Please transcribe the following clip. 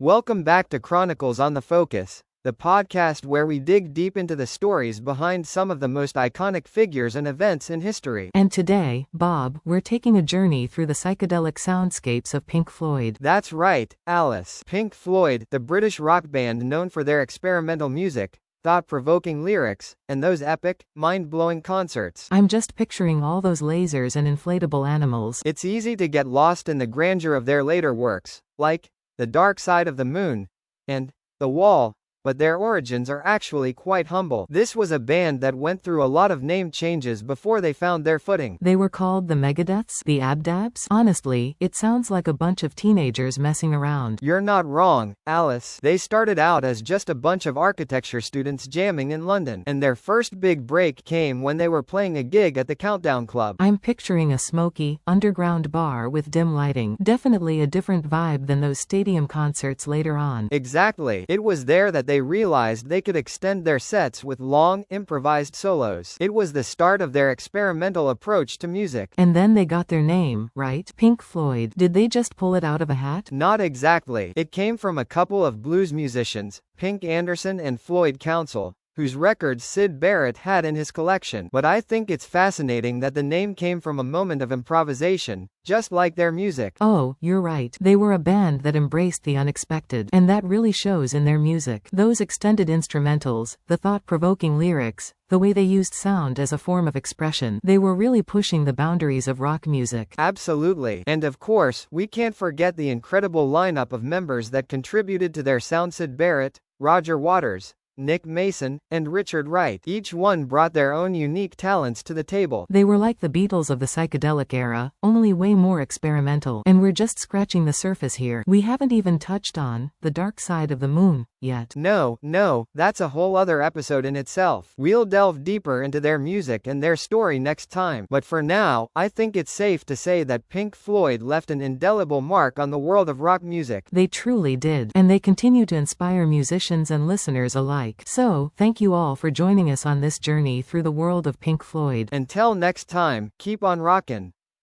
Welcome back to Chronicles on the Focus, the podcast where we dig deep into the stories behind some of the most iconic figures and events in history. And today, Bob, we're taking a journey through the psychedelic soundscapes of Pink Floyd. That's right, Alice. Pink Floyd, the British rock band known for their experimental music, thought-provoking lyrics, and those epic, mind-blowing concerts. I'm just picturing all those lasers and inflatable animals. It's easy to get lost in the grandeur of their later works, like The Dark Side of the Moon and The Wall, but their origins are actually quite humble. This was a band that went through a lot of name changes before they found their footing. They were called the Megadeths, the Abdabs? Honestly, it sounds like a bunch of teenagers messing around. You're not wrong, Alice. They started out as just a bunch of architecture students jamming in London, and their first big break came when they were playing a gig at the Countdown Club. I'm picturing a smoky, underground bar with dim lighting. Definitely a different vibe than those stadium concerts later on. Exactly. It was there that they realized they could extend their sets with long, improvised solos. It was the start of their experimental approach to music. And then they got their name, right? Pink Floyd. Did they just pull it out of a hat? Not exactly. It came from a couple of blues musicians, Pink Anderson and Floyd Council, whose records Syd Barrett had in his collection. But I think it's fascinating that the name came from a moment of improvisation, just like their music. Oh, you're right. They were a band that embraced the unexpected, and that really shows in their music. Those extended instrumentals, the thought-provoking lyrics, the way they used sound as a form of expression. They were really pushing the boundaries of rock music. Absolutely. And of course, we can't forget the incredible lineup of members that contributed to their sound. Syd Barrett, Roger Waters, Nick Mason, and Richard Wright. Each one brought their own unique talents to the table. They were like the Beatles of the psychedelic era, only way more experimental. And we're just scratching the surface here. We haven't even touched on The Dark Side of the Moon yet. No, that's a whole other episode in itself. We'll delve deeper into their music and their story next time. But for now, I think it's safe to say that Pink Floyd left an indelible mark on the world of rock music. They truly did. And they continue to inspire musicians and listeners alike. So, thank you all for joining us on this journey through the world of Pink Floyd. Until next time, keep on rockin'.